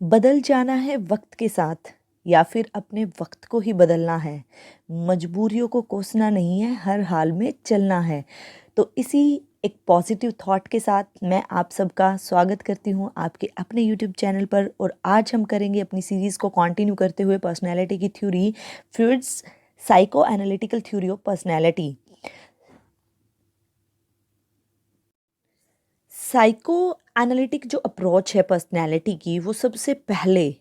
बदल जाना है वक्त के साथ या फिर अपने वक्त को ही बदलना है। मजबूरियों को कोसना नहीं है, हर हाल में चलना है। तो इसी एक पॉजिटिव थॉट के साथ मैं आप सबका स्वागत करती हूँ आपके अपने यूट्यूब चैनल पर। और आज हम करेंगे अपनी सीरीज़ को कंटिन्यू करते हुए पर्सनैलिटी की theory, Freud's psycho analytical theory of personality. Psycho analytic जो अप्रोच है पर्सनैलिटी की, वो सबसे पहले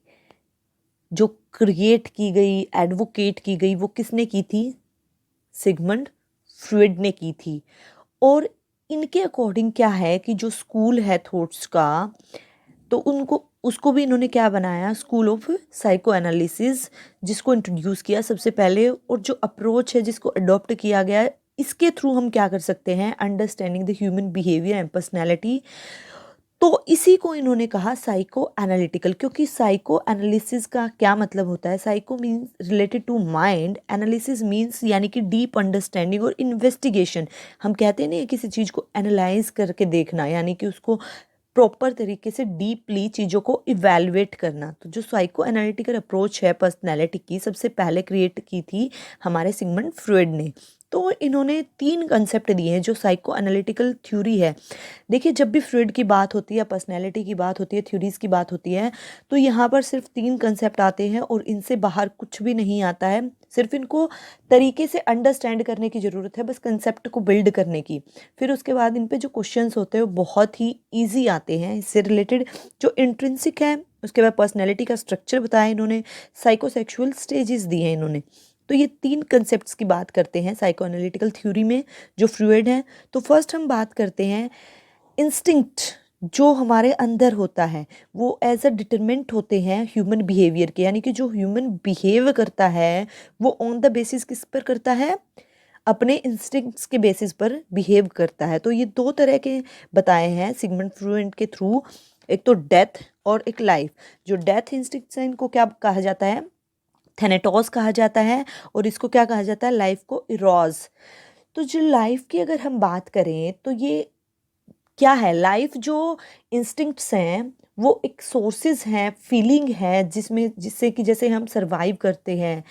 जो क्रिएट की गई, एडवोकेट की गई, वो किसने की थी? सिगमंड फ्रॉइड ने की थी। और इनके अकॉर्डिंग क्या है कि जो स्कूल है थॉट्स का, तो उनको उसको भी इन्होंने क्या बनाया? स्कूल ऑफ साइको एनालिसिस, जिसको इंट्रोड्यूस किया सबसे पहले। और जो अप्रोच है जिसको अडॉप्ट किया गया है, इसके थ्रू हम क्या कर सकते हैं? Understanding the human behaviour and personality. तो इसी को इन्होंने कहा साइको एनालिटिकल, क्योंकि साइको एनालिसिस का क्या मतलब होता है? Psycho means related to mind, analysis means यानी कि डीप अंडरस्टैंडिंग और इन्वेस्टिगेशन। हम कहते नहीं है किसी चीज़ को एनालाइज करके देखना, यानी कि उसको प्रॉपर तरीके से डीपली चीज़ों को इवेलुएट करना। तो जो साइको एनालिटिकल अप्रोच है पर्सनैलिटी की, सबसे पहले क्रिएट की थी हमारे सिगमंड फ्रॉइड ने। तो इन्होंने 3 कंसेप्ट दिए हैं जो साइको एनालिटिकल थ्योरी है। देखिए, जब भी फ्रॉइड की बात होती है, पर्सनैलिटी की बात होती है, थ्योरीज की बात होती है, तो यहाँ पर सिर्फ 3 कंसेप्ट आते हैं और इनसे बाहर कुछ भी नहीं आता है। सिर्फ इनको तरीके से अंडरस्टैंड करने की ज़रूरत है, बस कंसेप्ट को बिल्ड करने की। फिर उसके बाद इन पे जो क्वेश्चंस होते हैं वो बहुत ही ईजी आते हैं इससे रिलेटेड। जो इंट्रिंसिक है, उसके बाद पर्सनैलिटी का स्ट्रक्चर बताया इन्होंने, साइकोसेक्सुअल स्टेजेस दिए हैं इन्होंने। तो ये 3 कंसेप्ट्स की बात करते हैं साइको एनालिटिकल थ्योरी में जो फ्रॉइड है। तो फर्स्ट हम बात करते हैं इंस्टिंक्ट। जो हमारे अंदर होता है वो एज अ डिटरमेंट होते हैं ह्यूमन बिहेवियर के, यानी कि जो ह्यूमन बिहेव करता है वो ऑन द बेसिस किस पर करता है? अपने इंस्टिंक्ट्स के बेसिस पर बिहेव करता है। तो ये 2 तरह के बताए हैं सिगमंड फ्रॉइड के थ्रू, एक तो डेथ और एक लाइफ। जो डेथ इंस्टिंक्ट्स हैं इनको क्या कहा जाता है? थैनेटोस कहा जाता है। और इसको क्या कहा जाता है? लाइफ को इरोज। तो जो लाइफ की अगर हम बात करें तो ये क्या है? लाइफ जो इंस्टिंक्ट्स हैं वो एक सोर्सेज हैं, फीलिंग है, जिसमें जिससे कि जैसे हम सरवाइव करते हैं।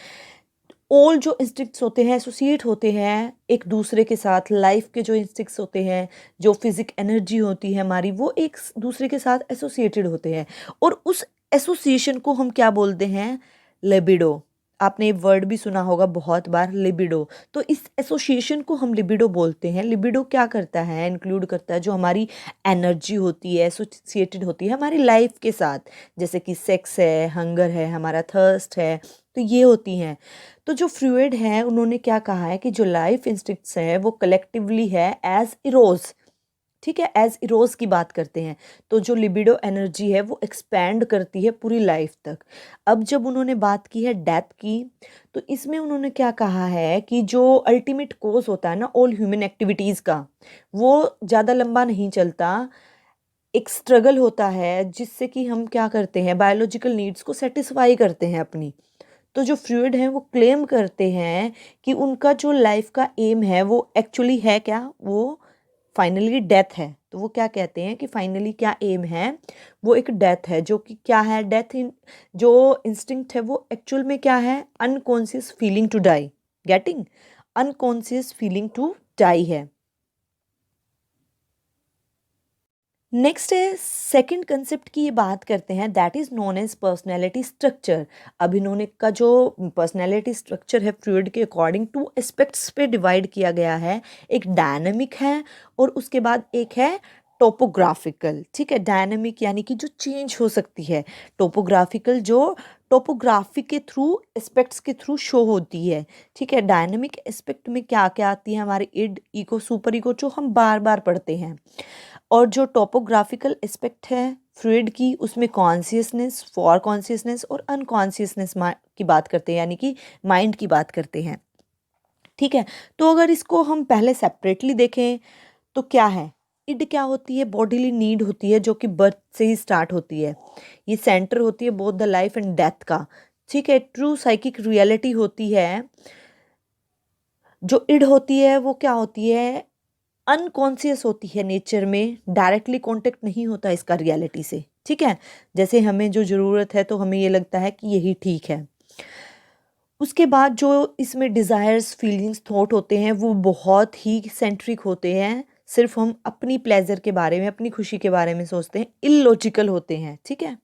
ऑल जो इंस्टिंक्ट्स होते हैं एसोसिएट होते हैं एक दूसरे के साथ। लाइफ के जो इंस्टिंक्ट्स होते हैं, जो फिजिक एनर्जी होती है हमारी, वो एक दूसरे के साथ एसोसिएटेड होते हैं। और उस एसोसिएशन को हम क्या बोलते हैं? लिबिडो। आपने ये वर्ड भी सुना होगा बहुत बार, लिबिडो। तो इस एसोसिएशन को हम लिबिडो बोलते हैं। लिबिडो क्या करता है? इंक्लूड करता है जो हमारी एनर्जी होती है, एसोसिएटेड होती है हमारी लाइफ के साथ, जैसे कि सेक्स है, हंगर है, हमारा थर्स्ट है। तो ये होती हैं। तो जो फ्लूइड है उन्होंने क्या कहा है कि जो लाइफ इंस्टिंक्ट्स हैं वो कलेक्टिवली है एज इरोज। ठीक है, एज इरोज की बात करते हैं। तो जो लिबिडो एनर्जी है वो एक्सपैंड करती है पूरी लाइफ तक। अब जब उन्होंने बात की है डेथ की, तो इसमें उन्होंने क्या कहा है कि जो अल्टीमेट कोज होता है ना ऑल ह्यूमन एक्टिविटीज़ का, वो ज़्यादा लंबा नहीं चलता। एक स्ट्रगल होता है जिससे कि हम क्या करते हैं? बायोलॉजिकल नीड्स को सेटिस्फाई करते हैं अपनी। तो जो फ्लूइड हैं वो क्लेम करते हैं कि उनका जो लाइफ का एम है वो एक्चुअली है क्या? वो फाइनली डेथ है। तो वो क्या कहते हैं कि फाइनली क्या एम है? वो एक डेथ है। जो कि क्या है? डेथ इन जो इंस्टिंक्ट है वो एक्चुअल में क्या है? Unconscious feeling to die. Getting? Unconscious feeling to die है। नेक्स्ट है सेकंड कंसेप्ट की, ये बात करते हैं, that is known as personality structure. अब इन्होंने का जो पर्सनैलिटी स्ट्रक्चर है फ्लूइड के अकॉर्डिंग 2 एस्पेक्ट्स पे डिवाइड किया गया है। एक डायनेमिक है और उसके बाद एक है टोपोग्राफिकल। ठीक है, डायनेमिक यानी कि जो चेंज हो सकती है, टोपोग्राफिकल जो टोपोग्राफी के थ्रू, एस्पेक्ट्स के थ्रू शो होती है। ठीक है, डायनेमिक एस्पेक्ट में क्या क्या आती है? हमारे इड, ईगो, सुपर ईगो, जो हम बार बार पढ़ते हैं। और जो टोपोग्राफिकल एस्पेक्ट है फ्लूइड की, उसमें कॉन्शियसनेस, फॉर कॉन्शियसनेस और अनकॉन्शियसनेस की बात करते हैं, यानी कि माइंड की बात करते हैं। ठीक है, तो अगर इसको हम पहले सेपरेटली देखें तो क्या है? इड क्या होती है? बॉडीली नीड होती है जो कि बर्थ से ही स्टार्ट होती है। ये सेंटर होती है both the life and death का। ठीक है, ट्रू साइकिक रियलिटी होती है। जो इड होती है वो क्या होती है? अनकॉन्शियस होती है नेचर में, डायरेक्टली कांटेक्ट नहीं होता इसका रियलिटी से। ठीक है, जैसे हमें जो ज़रूरत है तो हमें ये लगता है कि यही ठीक है। उसके बाद जो इसमें डिज़ायर्स, फीलिंग्स, थॉट होते हैं वो बहुत ही सेंट्रिक होते हैं। सिर्फ़ हम अपनी प्लेज़र के बारे में, अपनी खुशी के बारे में सोचते हैं, इलॉजिकल होते हैं, ठीक है?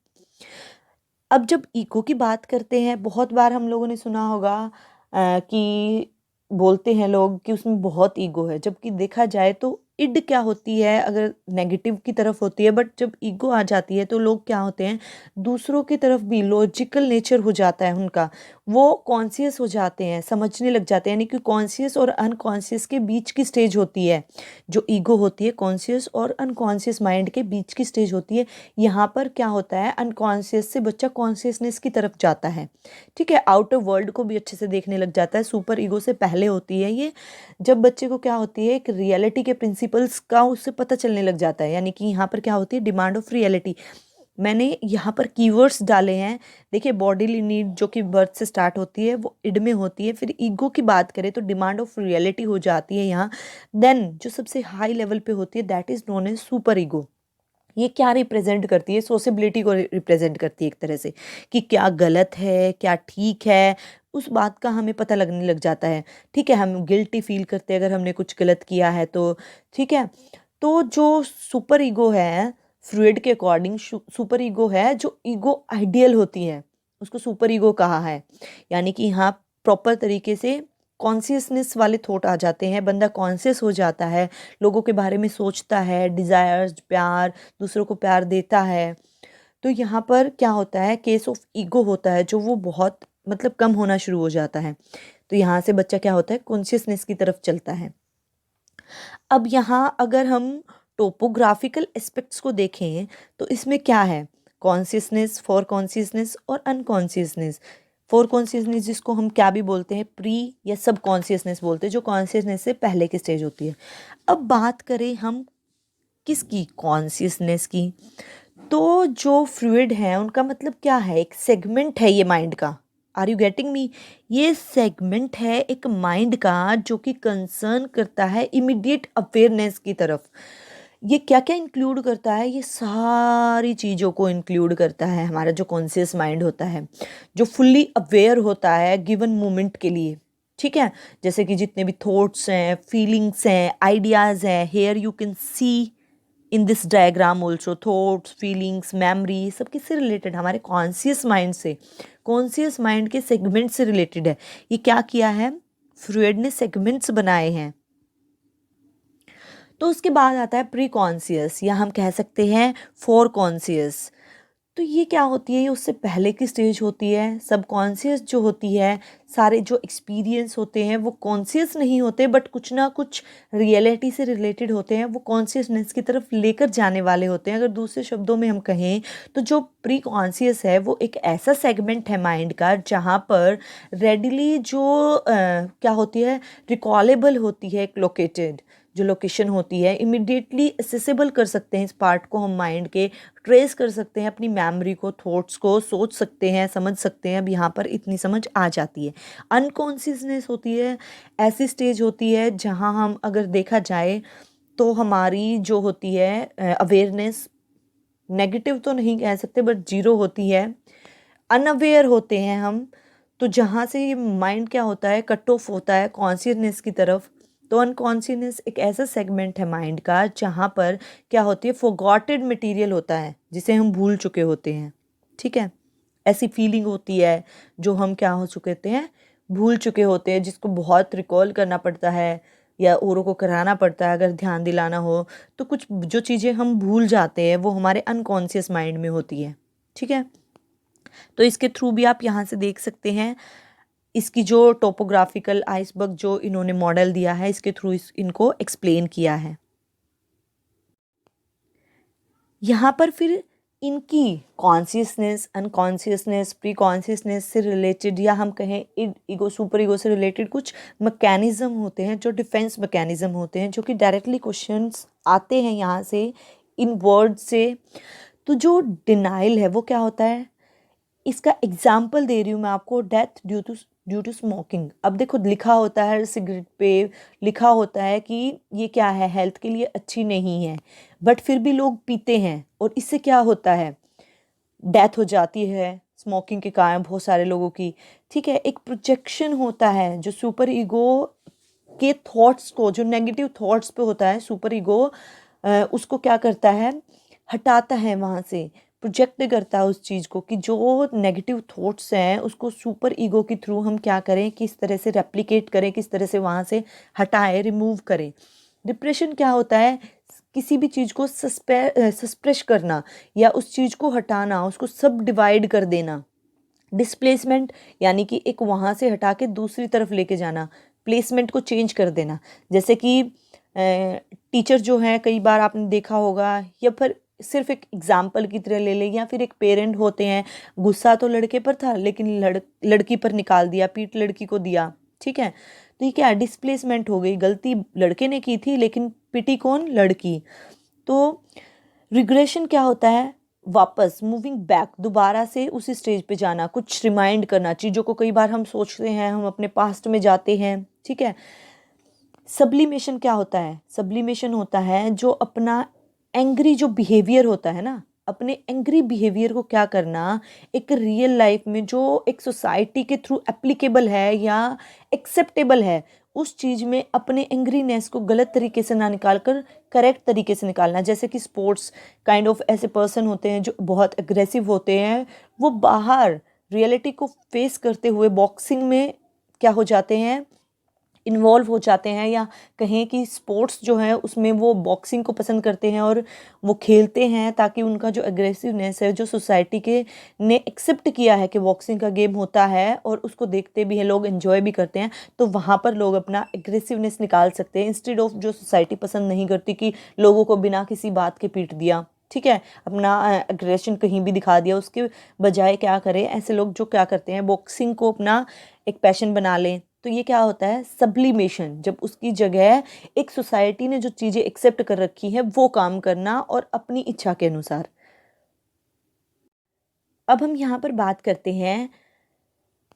अब जब ईगो की बात करते हैं, बहुत बार हम लोगों ने सुना होगा कि बोलते हैं लोग कि उसमें बहुत ईगो है, जबकि देखा जाए तो इड क्या होती है, अगर नेगेटिव की तरफ होती है, बट जब ईगो आ जाती है तो लोग क्या होते हैं, दूसरों की तरफ भी लॉजिकल नेचर हो जाता है उनका, वो कॉन्शियस हो जाते हैं, समझने लग जाते हैं, यानी कि कॉन्शियस और अनकॉन्शियस के बीच की स्टेज होती है जो ईगो होती है, कॉन्शियस और अनकॉन्शियस माइंड के बीच की स्टेज होती है। यहाँ पर क्या होता है, अनकॉन्शियस से बच्चा कॉन्शियसनेस की तरफ जाता है, ठीक है, आउटर वर्ल्ड को भी अच्छे से देखने लग जाता है। सुपर ईगो से पहले होती है ये, जब बच्चे को क्या होती है, एक रियलिटी के प्रिंसिपल्स का उससे पता चलने लग जाता है, यानी कि यहाँ पर क्या होती है, डिमांड ऑफ रियलिटी। मैंने यहाँ पर कीवर्ड्स डाले हैं, देखिए बॉडीली नीड जो कि बर्थ से स्टार्ट होती है वो इड में होती है, फिर ईगो की बात करें तो डिमांड ऑफ रियलिटी हो जाती है यहाँ। देन जो सबसे हाई लेवल पे होती है that is known as super ego. ये क्या रिप्रेजेंट करती है, सोशेबिलिटी को रिप्रेजेंट करती है एक तरह से, कि क्या गलत है क्या ठीक है, उस बात का हमें पता लगने लग जाता है, ठीक है, हम गिल्टी फील करते हैं अगर हमने कुछ गलत किया है तो, ठीक है। तो जो सुपर ईगो है, फ्रॉइड के अकॉर्डिंग सुपर ईगो है जो ईगो आइडियल होती है, उसको सुपर ईगो कहा है, यानी कि यहाँ प्रॉपर तरीके से कॉन्शियसनेस वाले थॉट आ जाते हैं, बंदा कॉन्शियस हो जाता है, लोगों के बारे में सोचता है, डिज़ायर्स, प्यार, दूसरों को प्यार देता है। तो यहाँ पर क्या होता है, केस ऑफ ईगो होता है जो वो बहुत मतलब कम होना शुरू हो जाता है। तो यहाँ से बच्चा क्या होता है, कॉन्शियसनेस की तरफ चलता है। अब यहाँ अगर हम टोपोग्राफिकल एस्पेक्ट्स को देखें तो इसमें क्या है, कॉन्शियसनेस, फॉर कॉन्शियसनेस और अनकॉन्शियसनेस। फॉर कॉन्शियसनेस जिसको हम क्या भी बोलते हैं, प्री या सब कॉन्शियसनेस बोलते हैं, जो कॉन्शियसनेस से पहले की स्टेज होती है। अब बात करें हम किसकी, कॉन्शियसनेस की, तो जो फ्लूइड है उनका मतलब क्या है, एक सेगमेंट है ये माइंड का। आर यू गेटिंग मी, ये सेगमेंट है एक माइंड का जो कि कंसर्न करता है इमीडिएट अवेयरनेस की तरफ। ये क्या क्या इंक्लूड करता है, ये सारी चीज़ों को इंक्लूड करता है हमारा जो कॉन्शियस माइंड होता है, जो फुल्ली अवेयर होता है गिवन मोमेंट के लिए, ठीक है। जैसे कि जितने भी थॉट्स हैं, फीलिंग्स हैं, आइडियाज़ हैं, here you can see in this diagram also, thoughts, feelings, memory, सब किससे रिलेटेड, हमारे कॉन्शियस माइंड से, कॉन्शियस माइंड के सेगमेंट से रिलेटेड है। ये क्या किया है, फ्रॉइड ने सेगमेंट्स बनाए हैं। तो उसके बाद आता है प्री कॉन्शियस, या हम कह सकते हैं फोर कॉन्शियस। तो ये क्या होती है, ये उससे पहले की स्टेज होती है। सब कॉन्शियस जो होती है, सारे जो एक्सपीरियंस होते हैं वो कॉन्शियस नहीं होते, बट कुछ ना कुछ रियलिटी से रिलेटेड होते हैं, वो कॉन्शियसनेस की तरफ लेकर जाने वाले होते हैं। अगर दूसरे शब्दों में हम कहें तो जो प्री कॉन्शियस है वो एक ऐसा सेगमेंट है माइंड का जहाँ पर रेडिली जो क्या होती है, रिकॉलेबल होती है, एक लोकेटेड जो लोकेशन होती है, इमिडिएटली एसेसिबल कर सकते हैं इस पार्ट को हम माइंड के, ट्रेस कर सकते हैं अपनी मेमोरी को, थॉट्स को, सोच सकते हैं, समझ सकते हैं। अब यहाँ पर इतनी समझ आ जाती है। अनकॉन्शियसनेस होती है, ऐसी स्टेज होती है जहाँ हम अगर देखा जाए तो हमारी जो होती है अवेयरनेस, नेगेटिव तो नहीं कह सकते बट जीरो होती है, अनअवेयर होते हैं हम। तो जहाँ से ये माइंड क्या होता है, कट ऑफ होता है कॉन्शियसनेस की तरफ। तो अनकॉन्शियसनेस एक ऐसा सेगमेंट है माइंड का जहाँ पर क्या होती है, फॉरगॉटेड मटेरियल होता है जिसे हम भूल चुके होते हैं, ठीक है। ऐसी फीलिंग होती है जो हम क्या हो चुके होते हैं, भूल चुके होते हैं, जिसको बहुत रिकॉल करना पड़ता है या औरों को कराना पड़ता है अगर ध्यान दिलाना हो। तो कुछ जो चीज़ें हम भूल जाते हैं वो हमारे अनकॉन्शियस माइंड में होती है, ठीक है। तो इसके थ्रू भी आप यहाँ से देख सकते हैं, इसकी जो टोपोग्राफिकल आइसबर्ग जो इन्होंने मॉडल दिया है, इसके थ्रू इनको एक्सप्लेन किया है। यहाँ पर फिर इनकी कॉन्शियसनेस, अनकॉन्शियसनेस, प्री कॉन्शियसनेस से रिलेटेड, या हम कहें ईगो, सुपर ईगो से रिलेटेड कुछ मैकेनिज्म होते हैं, जो डिफेंस मैकेनिज्म होते हैं, जो कि डायरेक्टली क्वेश्चंस आते हैं यहाँ से, इन वर्ड से। तो जो डिनाइल है वो क्या होता है, इसका एग्जाम्पल दे रही हूँ मैं आपको, डेथ ड्यू टू स्मोकिंग। अब देखो लिखा होता है सिगरेट पे, लिखा होता है कि ये क्या है, हेल्थ के लिए अच्छी नहीं है, बट फिर भी लोग पीते हैं। और इससे क्या होता है, डेथ हो जाती है स्मोकिंग के कारण बहुत सारे लोगों की। ठीक है, एक प्रोजेक्शन होता है जो सुपर ईगो के थॉट्स को, जो नेगेटिव थॉट्स पे होता है, सुपर ईगो उसको क्या करता है, हटाता है वहाँ से, प्रोजेक्ट करता है उस चीज़ को कि जो नेगेटिव थॉट्स हैं उसको सुपर ईगो के थ्रू हम क्या करें, किस तरह से रेप्लिकेट करें, किस तरह से वहाँ से हटाएं, रिमूव करें। डिप्रेशन क्या होता है, किसी भी चीज़ को सस्प्रेश करना या उस चीज़ को हटाना, उसको सब डिवाइड कर देना। डिस्प्लेसमेंट यानी कि एक वहाँ से हटा के दूसरी तरफ लेके जाना, प्लेसमेंट को चेंज कर देना। जैसे कि टीचर जो हैं, कई बार आपने देखा होगा, या फिर सिर्फ एक एग्जाम्पल की तरह ले लें, या फिर एक पेरेंट होते हैं, गुस्सा तो लड़के पर था लेकिन लड़की पर निकाल दिया, पीट लड़की को दिया। ठीक है, तो ये क्या डिस्प्लेसमेंट हो गई, गलती लड़के ने की थी लेकिन पिटी कौन, लड़की। तो रिग्रेशन क्या होता है, वापस मूविंग बैक, दोबारा से उसी स्टेज पे जाना, कुछ रिमाइंड करना चीज़ों को। कई बार हम सोचते हैं, हम अपने पास्ट में जाते हैं। ठीक है, सब्लिमेशन क्या होता है, सब्लिमेशन होता है जो अपना एंग्री जो बिहेवियर होता है ना, अपने एंग्री बिहेवियर को क्या करना, एक रियल लाइफ में जो एक सोसाइटी के थ्रू एप्लीकेबल है या एक्सेप्टेबल है, उस चीज़ में अपने एंग्रीनेस को गलत तरीके से ना निकाल कर करेक्ट तरीके से निकालना। जैसे कि स्पोर्ट्स काइंड ऑफ ऐसे पर्सन होते हैं जो बहुत एग्रेसिव होते हैं, वो बाहर रियलिटी को फेस करते हुए बॉक्सिंग में क्या हो जाते हैं, इन्वॉल्व हो जाते हैं, या कहें कि स्पोर्ट्स जो है उसमें वो बॉक्सिंग को पसंद करते हैं और वो खेलते हैं ताकि उनका जो एग्रेसिवनेस है, जो सोसाइटी के ने एक्सेप्ट किया है कि बॉक्सिंग का गेम होता है और उसको देखते भी हैं लोग, एंजॉय भी करते हैं, तो वहाँ पर लोग अपना एग्रेसिवनेस निकाल सकते हैं, इंस्टेड ऑफ जो सोसाइटी पसंद नहीं करती कि लोगों को बिना किसी बात के पीट दिया। ठीक है, अपना एग्रेशन कहीं भी दिखा दिया, उसके बजाय क्या करें, ऐसे लोग जो क्या करते हैं, बॉक्सिंग को अपना एक पैशन बना लें। तो ये क्या होता है, सब्लिमेशन, जब उसकी जगह एक सोसाइटी ने जो चीज़ें एक्सेप्ट कर रखी हैं वो काम करना और अपनी इच्छा के अनुसार। अब हम यहाँ पर बात करते हैं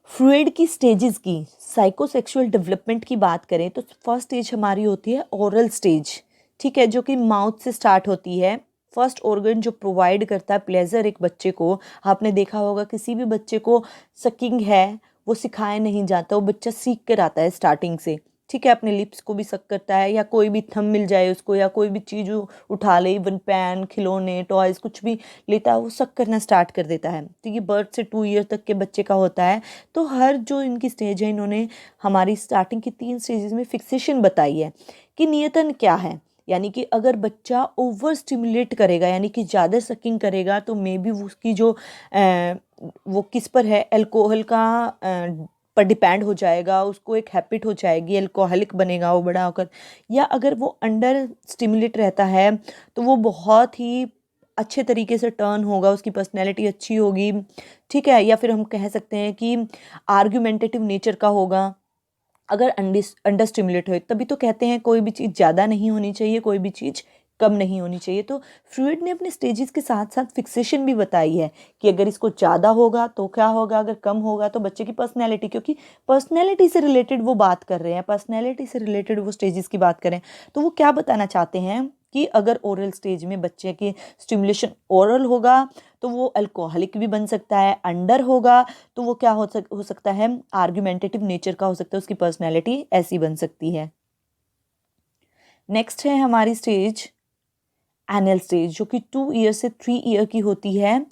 फ्रूइड की स्टेजेस की। साइकोसेक्सुअल डेवलपमेंट की बात करें तो फर्स्ट स्टेज हमारी होती है ओरल स्टेज। ठीक है, जो कि माउथ से स्टार्ट होती है। फर्स्ट ऑर्गन जो प्रोवाइड करता है प्लेजर एक बच्चे को, आपने देखा होगा किसी भी बच्चे को सकिंग है वो सिखाया नहीं जाता, वो बच्चा सीख कर आता है स्टार्टिंग से। ठीक है, अपने लिप्स को भी सक करता है, या कोई भी थम मिल जाए उसको, या कोई भी चीज़ उठा ले, इवन पेन, खिलौने, टॉयज़, कुछ भी लेता है वो सक करना स्टार्ट कर देता है। तो ये बर्थ से 2 ईयर तक के बच्चे का होता है। तो हर जो इनकी स्टेज है, इन्होंने हमारी स्टार्टिंग की 3 स्टेजेस में फिक्सेशन बताई है कि नियतन क्या है। यानी कि अगर बच्चा ओवर स्टिमुलेट करेगा, यानी कि ज़्यादा सकिंग करेगा, तो मे बी उसकी जो वो किस पर है, अल्कोहल का पर डिपेंड हो जाएगा, उसको एक हैबिट हो जाएगी, अल्कोहलिक बनेगा वो बड़ा होकर। या अगर वो अंडर स्टिमुलेट रहता है तो वो बहुत ही अच्छे तरीके से टर्न होगा, उसकी पर्सनैलिटी अच्छी होगी। ठीक है, या फिर हम कह सकते हैं कि आर्ग्यूमेंटेटिव नेचर का होगा। अगर अंडर स्टिमुलेट हो, तभी तो कहते हैं कोई भी चीज़ ज़्यादा नहीं होनी चाहिए, कोई भी चीज़ कम नहीं होनी चाहिए। तो फ्रूइड ने अपने स्टेजेस के साथ साथ फिक्सेशन भी बताई है कि अगर इसको ज़्यादा होगा तो क्या होगा, अगर कम होगा तो बच्चे की पर्सनैलिटी, क्योंकि पर्सनैलिटी से रिलेटेड वो बात कर रहे हैं, पर्सनैलिटी से रिलेटेड वो स्टेजेस की बात करें, तो वो क्या बताना चाहते हैं कि अगर ओरल स्टेज में बच्चे की स्टिमुलेशन ओरल होगा तो वो अल्कोहलिक भी बन सकता है, अंडर होगा तो वो क्या हो सकता है, आर्ग्यूमेंटेटिव नेचर का हो सकता है, उसकी पर्सनैलिटी ऐसी बन सकती है। नेक्स्ट है हमारी स्टेज एनल स्टेज, जो कि 2 ईयर से 3 ईयर की होती है।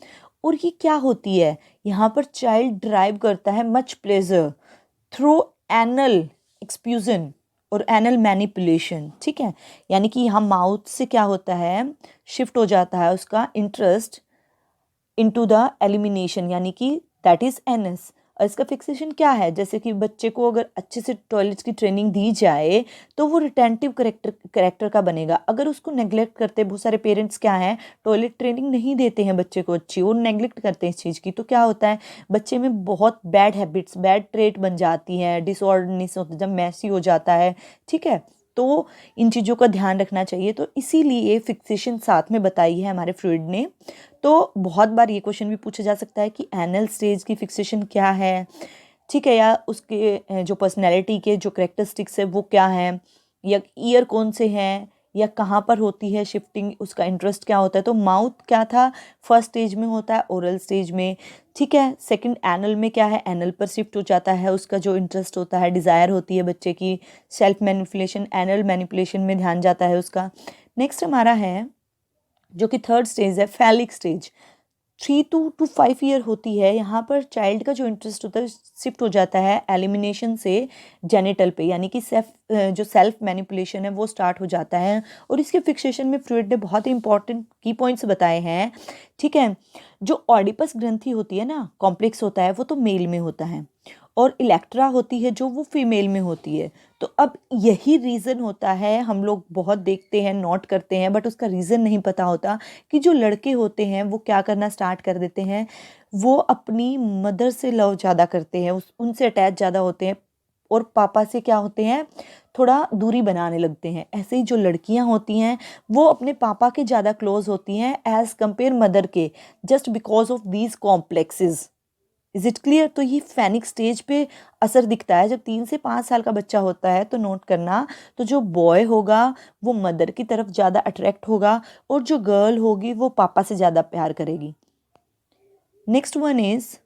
और ये क्या होती है, यहाँ पर चाइल्ड ड्राइव करता है मच प्लेजर थ्रू एनल एक्सप्यूजन और एनल मैनिपुलेशन। ठीक है, यानी कि यहाँ माउथ से क्या होता है, शिफ्ट हो जाता है उसका इंटरेस्ट इनटू द एलिमिनेशन, यानी कि दैट इज एनएस। और इसका फिक्सेशन क्या है, जैसे कि बच्चे को अगर अच्छे से टॉयलेट्स की ट्रेनिंग दी जाए तो वो रिटेंटिव करेक्टर का बनेगा। अगर उसको नेग्लेक्ट करते, बहुत सारे पेरेंट्स क्या हैं, टॉयलेट ट्रेनिंग नहीं देते हैं बच्चे को अच्छी, वो नेग्लेक्ट करते हैं इस चीज़ की, तो क्या होता है, बच्चे में बहुत बैड हैबिट्स, बैड ट्रेट बन जाती हैं, डिसऑर्डरनेस होता है, जब मैसी हो जाता है। ठीक है, तो इन चीज़ों का ध्यान रखना चाहिए। तो इसीलिए फिक्सेशन साथ में बताई है हमारे फ्रूइड ने। तो बहुत बार ये क्वेश्चन भी पूछा जा सकता है कि एनल स्टेज की फिक्सेशन क्या है। ठीक है, या उसके जो पर्सनैलिटी के जो करेक्टरिस्टिक्स है वो क्या हैं, या ईयर कौन से हैं, या कहाँ पर होती है शिफ्टिंग, उसका इंटरेस्ट क्या होता है। तो माउथ क्या था, फर्स्ट स्टेज में होता है, ओरल स्टेज में, ठीक है। सेकंड एनल में क्या है, एनल पर शिफ्ट हो जाता है, उसका जो इंटरेस्ट होता है, डिज़ायर होती है बच्चे की, सेल्फ मैनिपुलेशन, एनल मैनिपुलेशन में ध्यान जाता है उसका। नेक्स्ट हमारा है जो कि थर्ड स्टेज है, फैलिक स्टेज। 3 to 5 ईयर होती है, यहाँ पर चाइल्ड का जो इंटरेस्ट होता है शिफ्ट हो जाता है एलिमिनेशन से जेनिटल पे, यानी कि जो सेल्फ मैनिपुलेशन है वो स्टार्ट हो जाता है। और इसके फिक्सेशन में फ्रूइड ने बहुत ही इंपॉर्टेंट की पॉइंट्स बताए हैं, ठीक है। जो ऑडिपस ग्रंथि होती है ना, कॉम्प्लेक्स होता है, वो तो मेल में होता है, और इलेक्ट्रा होती है जो वो फीमेल में होती है। तो अब यही रीज़न होता है, हम लोग बहुत देखते हैं, नोट करते हैं, बट उसका रीज़न नहीं पता होता कि जो लड़के होते हैं वो क्या करना स्टार्ट कर देते हैं, वो अपनी मदर से लव ज़्यादा करते हैं, उनसे अटैच ज़्यादा होते हैं, और पापा से क्या होते हैं, थोड़ा दूरी बनाने लगते हैं। ऐसे ही जो लड़कियां होती हैं वो अपने पापा के ज़्यादा क्लोज होती हैं एज़ कंपेयर मदर के, just because of these complexes. Is it clear. तो ये फैनिक स्टेज पे असर दिखता है जब 3 से 5 साल का बच्चा होता है। तो नोट करना, तो जो बॉय होगा वो मदर की तरफ ज़्यादा अट्रैक्ट होगा, और जो गर्ल होगी वो पापा से ज़्यादा प्यार करेगी। Next one is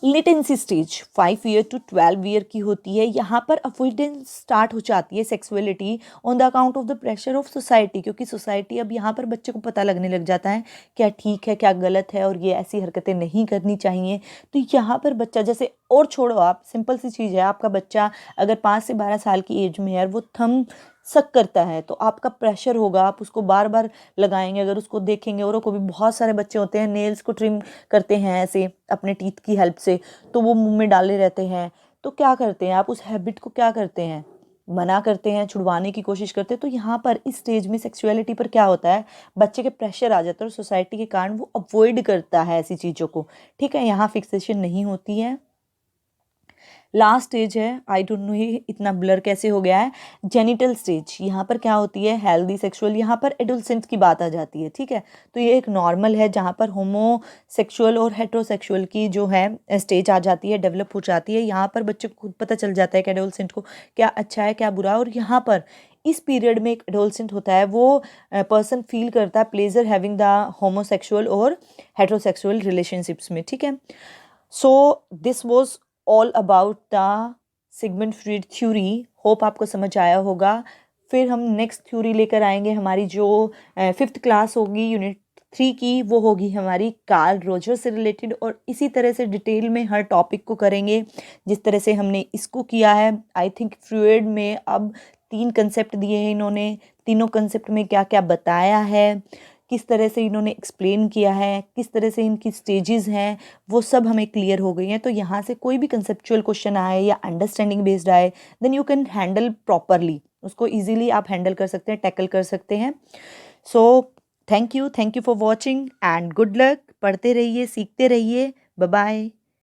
latency stage. 5 year to 12 year की होती है। यहाँ पर अवॉइडेंस स्टार्ट हो जाती है sexuality on the account of the pressure of society, क्योंकि सोसाइटी अब यहाँ पर बच्चे को पता लगने लग जाता है क्या ठीक है क्या गलत है, और ये ऐसी हरकतें नहीं करनी चाहिए। तो यहाँ पर बच्चा जैसे, और छोड़ो आप, सिंपल सी चीज़ है, आपका बच्चा अगर 5 से 12 साल की एज में है, वो थंब सक करता है, तो आपका प्रेशर होगा, आप उसको बार बार लगाएंगे, अगर उसको देखेंगे। और को भी बहुत सारे बच्चे होते हैं नेल्स को ट्रिम करते हैं ऐसे अपने टीथ की हेल्प से, तो वो मुंह में डाले रहते हैं। तो क्या करते हैं आप, उस हैबिट को क्या करते हैं, मना करते हैं, छुड़वाने की कोशिश करते हैं। तो यहाँ पर इस स्टेज में सेक्सुअलिटी पर क्या होता है, बच्चे के प्रेशर आ जाता है, और सोसाइटी के कारण वो अवॉइड करता है ऐसी चीज़ों को, ठीक है। यहाँ फिक्सेशन नहीं होती है। लास्ट स्टेज है, आई डोंट नो ये इतना ब्लर कैसे हो गया है, जेनिटल स्टेज। यहाँ पर क्या होती है, हेल्दी सेक्सुअल, यहाँ पर एडोलसेंट की बात आ जाती है, ठीक है। तो ये एक नॉर्मल है जहाँ पर होमोसेक्सुअल और हेट्रोसेक्सुअल की जो है स्टेज आ जाती है, डेवलप हो जाती है। यहाँ पर बच्चे को खुद पता चल जाता है कि एडोलसेंट को क्या अच्छा है क्या बुरा है। और यहाँ पर इस पीरियड में एक एडोलसेंट होता है, वो पर्सन फील करता है प्लेजर हैविंग द होमोसेक्सुअल और हेट्रोसेक्सुअल रिलेशनशिप्स में, ठीक है। So this was all about the Sigmund Freud theory. Hope आपको समझ आया होगा। फिर हम नेक्स्ट थ्योरी लेकर आएंगे, हमारी जो 5th क्लास होगी यूनिट 3 की, वो होगी हमारी कार्ल रोजर से रिलेटेड। और इसी तरह से डिटेल में हर टॉपिक को करेंगे जिस तरह से हमने इसको किया है। आई थिंक फ्लूइड में अब 3 कंसेप्ट दिए हैं इन्होंने, तीनों कंसेप्ट में क्या क्या बताया है, किस तरह से इन्होंने एक्सप्लेन किया है, किस तरह से इनकी स्टेजेस हैं, वो सब हमें क्लियर हो गई हैं। तो यहाँ से कोई भी कंसेप्चुअल क्वेश्चन आए या अंडरस्टैंडिंग बेस्ड आए, then you can handle properly, उसको इजीली आप हैंडल कर सकते हैं, टैकल कर सकते हैं। So thank you for watching and good luck. पढ़ते रहिए, सीखते रहिए। Bye bye.